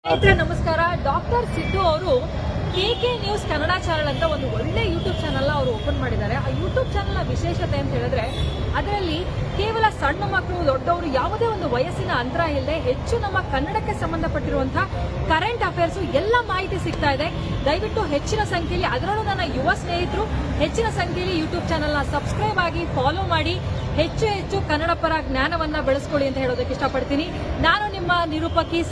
ನಮಸ್ಕಾರ. ಡಾಕ್ಟರ್ ಸಿದ್ದು ಅವರು KK news Kannada channel ಅಂತ ಒಂದು ಒಳ್ಳೆ ಯೂಟ್ಯೂಬ್ ಚಾನಲ್ ಅವರು ಓಪನ್ ಮಾಡಿದ್ದಾರೆ. ಆ ಯೂಟ್ಯೂಬ್ ಚಾನಲ್ನ ವಿಶೇಷತೆ ಅಂತ ಹೇಳಿದ್ರೆ ಅದರಲ್ಲಿ ಕೇವಲ ಸಣ್ಣ ಮಕ್ಕಳು ದೊಡ್ಡವರು ಯಾವುದೇ ಒಂದು ವಯಸ್ಸಿನ ಅಂತರ ಇಲ್ಲದೆ ಹೆಚ್ಚು ನಮ್ಮ ಕನ್ನಡಕ್ಕೆ ಸಂಬಂಧಪಟ್ಟಿರುವಂತಹ ಕರೆಂಟ್ ಅಫೇರ್ಸ್ ಎಲ್ಲ ಮಾಹಿತಿ ಸಿಗ್ತಾ ಇದೆ. ದಯವಿಟ್ಟು ಹೆಚ್ಚಿನ ಸಂಖ್ಯೆಯಲ್ಲಿ, ಅದರಲ್ಲೂ ನನ್ನ ಯುವ ಸ್ನೇಹಿತರು ಹೆಚ್ಚಿನ ಸಂಖ್ಯೆಯಲ್ಲಿ ಯೂಟ್ಯೂಬ್ ಚಾನಲ್ನ ಸಬ್ಸ್ಕ್ರೈಬ್ ಆಗಿ ಫಾಲೋ ಮಾಡಿ ಹೆಚ್ಚು ಕನ್ನಡ ಪರ ಜ್ಞಾನವನ್ನ ಬೆಳೆಸ್ಕೊಳ್ಳಿ ಅಂತ ಹೇಳೋದಕ್ಕೆ ಇಷ್ಟಪಡ್ತೀನಿ. ನಾನು ನಿಮ್ಮ ನಿರೂಪಕಿ.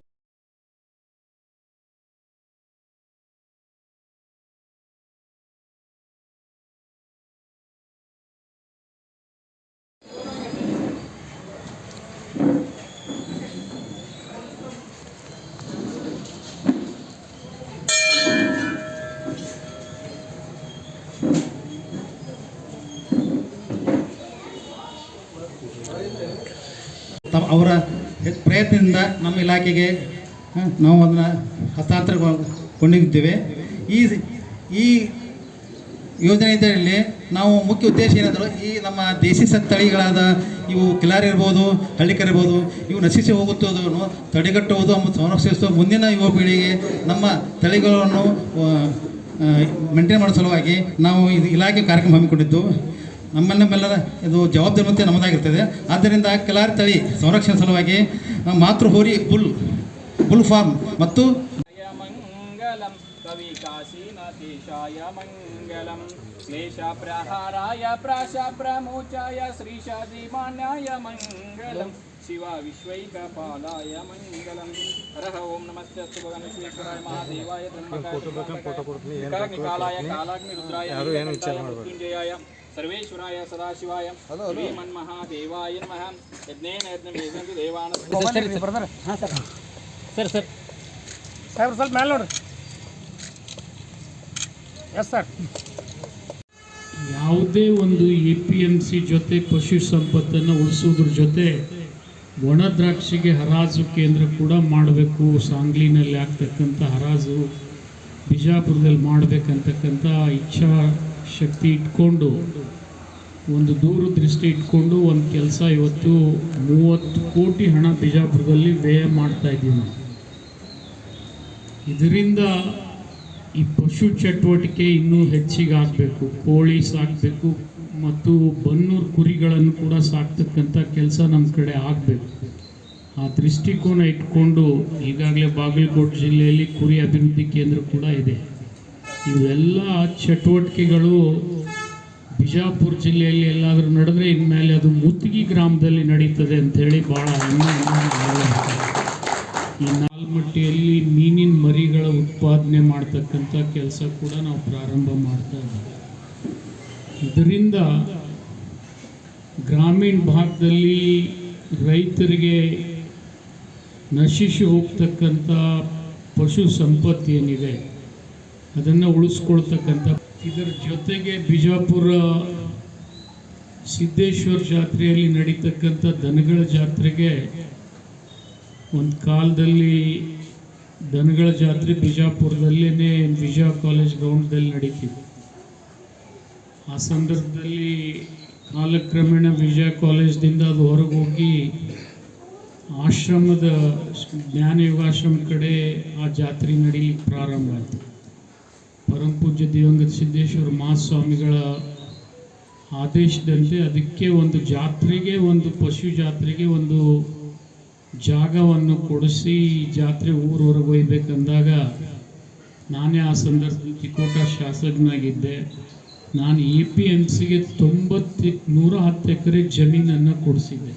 ಅವರ ಪ್ರಯತ್ನದಿಂದ ನಮ್ಮ ಇಲಾಖೆಗೆ ನಾವು ಅದನ್ನು ಹಸ್ತಾಂತರಗೊಂಡಿದ್ದೇವೆ. ಈ ಯೋಜನೆಯಲ್ಲಿ ನಾವು ಮುಖ್ಯ ಉದ್ದೇಶ ಏನಾದರೂ ಈ ನಮ್ಮ ದೇಸಿ ತಳಿಗಳಾದ ಇವು ಕಿಲಾರಿ ಇರ್ಬೋದು, ಹಳ್ಳಿಕರ್ ಇರ್ಬೋದು, ಇವು ನಶಿಸಿ ಹೋಗುತ್ತದನ್ನು ತಡೆಗಟ್ಟುವುದು ಮತ್ತು ಸಂರಕ್ಷಿಸುವ ಮುಂದಿನ ಯುವ ಪೀಳಿಗೆ ನಮ್ಮ ತಳಿಗಳನ್ನು ಮೇಂಟೈನ್ ಮಾಡೋ ಸಲುವಾಗಿ ನಾವು ಇದು ಇಲಾಖೆ ಕಾರ್ಯಕ್ರಮ ಹಮ್ಮಿಕೊಂಡಿದ್ದು. ನಮ್ಮೆಲ್ಲರ ಇದು ಜವಾಬ್ದಾರಿ ಮತ್ತೆ ನಮ್ಮದಾಗಿರ್ತದೆ. ಆದ್ದರಿಂದ ಕಿಲಾರಿ ತಳಿ ಸಂರಕ್ಷಣೆ ಸಲುವಾಗಿ ಮಾತೃ ಹೋರಿ ಬುಲ್ ಫಾರ್ಮ್ ಮತ್ತು ಮಂಗಲಂ ಕವಿ ಕಾಶೀನಾಥೇಶಾಯ ಮಂಗಲಂ ಕ್ಲೇಶ ಪ್ರಹಾರಾಯ ಪ್ರಾಶ ಪ್ರಮೋಚಾಯ ಶ್ರೀಶಾದಿಮಾನ್ಯಾಯ ಮಂಗಲಂ ಶಿವ ವಿಶ್ವೈಕಪಾಲಾಯ ಮಂಗಲಂ. ಹರಃ ಓಂ ನಮಸ್ತೆ ಅಸ್ತು ಭಗವಾನ್ ವಿಶ್ವೇಶ್ವರಾಯ ಮಹಾದೇವಾಯ ಬ್ರಹ್ಮಕಾಲಾಯ ಕಾಲಾಗ್ನಿ ರುದ್ರಾಯ ಮೃತ್ಯುಂಜಯಾಯ ಸರ್ವೇಶ್ವರಾಯ ಸದಾಶಿವಾಯ ಶ್ರೀಮನ್ಮಹಾದೇವಾಯ ನಮಃ. ಯಜ್ಞೇನ ಯಜ್ಞಂ ಯಜ್ಞಂತು ದೇವಾನ. ಸರ್ ಸ್ವಲ್ಪ ಮೇಲೆ ನೋಡ್ರಿ. Yes sir. ಯಾವುದೇ ಒಂದು APMC ಜೊತೆ ಪಶು ಸಂಪತ್ತನ್ನು ಉಳಿಸೋದ್ರ ಜೊತೆ ಒಣ ದ್ರಾಕ್ಷಿಗೆ ಹರಾಜು ಕೇಂದ್ರ ಕೂಡ ಮಾಡಬೇಕು. ಸಾಂಗ್ಲಿನಲ್ಲಿ ಆಗ್ತಕ್ಕಂಥ ಹರಾಜು ಬಿಜಾಪುರದಲ್ಲಿ ಮಾಡಬೇಕಂತಕ್ಕಂಥ ಇಚ್ಛಾ ಶಕ್ತಿ ಇಟ್ಕೊಂಡು, ಒಂದು ದೂರದೃಷ್ಟಿ ಇಟ್ಕೊಂಡು ಒಂದು ಕೆಲಸ ಇವತ್ತು 30 ಕೋಟಿ ಹಣ ಬಿಜಾಪುರದಲ್ಲಿ ವ್ಯಯ ಮಾಡ್ತಾ ಇದ್ದೀವಿ ನಾವು. ಇದರಿಂದ ಈ ಪಶು ಚಟುವಟಿಕೆ ಇನ್ನೂ ಹೆಚ್ಚಿಗೆ ಆಗಬೇಕು. ಕೋಳಿ ಸಾಕಬೇಕು ಮತ್ತು ಬನ್ನೂರು ಕುರಿಗಳನ್ನು ಕೂಡ ಸಾಕ್ತಕ್ಕಂಥ ಕೆಲಸ ನಮ್ಮ ಕಡೆ ಆಗಬೇಕು. ಆ ದೃಷ್ಟಿಕೋನ ಇಟ್ಕೊಂಡು ಈಗಾಗಲೇ ಬಾಗಲಕೋಟೆ ಜಿಲ್ಲೆಯಲ್ಲಿ ಕುರಿ ಅಭಿವೃದ್ಧಿ ಕೇಂದ್ರ ಕೂಡ ಇದೆ. ಇವೆಲ್ಲ ಚಟುವಟಿಕೆಗಳು ಬಿಜಾಪುರ ಜಿಲ್ಲೆಯಲ್ಲಿ ಎಲ್ಲಾದರೂ ನಡೆದ್ರೆ ಇನ್ಮೇಲೆ ಅದು ಮುತ್ತಿಗಿ ಗ್ರಾಮದಲ್ಲಿ ನಡೀತದೆ ಅಂಥೇಳಿ ಭಾಳ ಈ ನಾಲ್ಮಟ್ಟಿಯಲ್ಲಿ ಮೀನಿನ ಮರಿಗಳ ಉತ್ಪಾದನೆ ಮಾಡ್ತಕ್ಕಂಥ ಕೆಲಸ ಕೂಡ ನಾವು ಪ್ರಾರಂಭ ಮಾಡ್ತಾ ಇದ್ದೀವಿ. ಇದರಿಂದ ಗ್ರಾಮೀಣ ಭಾಗದಲ್ಲಿ ರೈತರಿಗೆ ನಶಿಸಿ ಹೋಗ್ತಕ್ಕಂಥ ಪಶು ಸಂಪತ್ತು ಏನಿದೆ ಅದನ್ನು ಉಳಿಸ್ಕೊಳ್ತಕ್ಕಂಥ, ಇದರ ಜೊತೆಗೆ ಬಿಜಾಪುರ ಸಿದ್ದೇಶ್ವರ ಜಾತ್ರೆಯಲ್ಲಿ ನಡೀತಕ್ಕಂಥ ದನಗಳ ಜಾತ್ರೆಗೆ ಒಂದು ಕಾಲದಲ್ಲಿ ದನಗಳ ಜಾತ್ರೆ ಬಿಜಾಪುರದಲ್ಲೇ ವಿಜಯ ಕಾಲೇಜ್ ಗ್ರೌಂಡ್ದಲ್ಲಿ ನಡೀತಿತ್ತು. ಆ ಸಂದರ್ಭದಲ್ಲಿ ಕಾಲಕ್ರಮೇಣ ವಿಜಯ ಕಾಲೇಜ್ದಿಂದ ಅದು ಹೊರಗೆ ಹೋಗಿ ಆಶ್ರಮದ ಜ್ಞಾನ ಯೋಗಾಶ್ರಮ ಕಡೆ ಆ ಜಾತ್ರೆ ನಡೀಲಿಕ್ಕೆ ಪ್ರಾರಂಭ ಆಯಿತು. ಪರಮಪೂಜ್ಯ ದಿವಂಗತ ಸಿದ್ದೇಶ್ವರ ಮಹಾಸ್ವಾಮಿಗಳ ಆದೇಶದಂತೆ ಅದಕ್ಕೆ ಒಂದು ಜಾತ್ರೆಗೆ, ಒಂದು ಪಶು ಜಾತ್ರೆಗೆ ಒಂದು ಜಾಗವನ್ನು ಕೊಡಿಸಿ ಜಾತ್ರೆ ಊರವರೆಗೆ ಒಯ್ಬೇಕಂದಾಗ ನಾನೇ ಆ ಸಂದರ್ಭದಲ್ಲಿ ತಿಕೋಟ ಶಾಸಕನಾಗಿದ್ದೆ. ನಾನು APMCಗೆ 110 ಎಕರೆ ಜಮೀನನ್ನು ಕೊಡಿಸಿದ್ದೆ.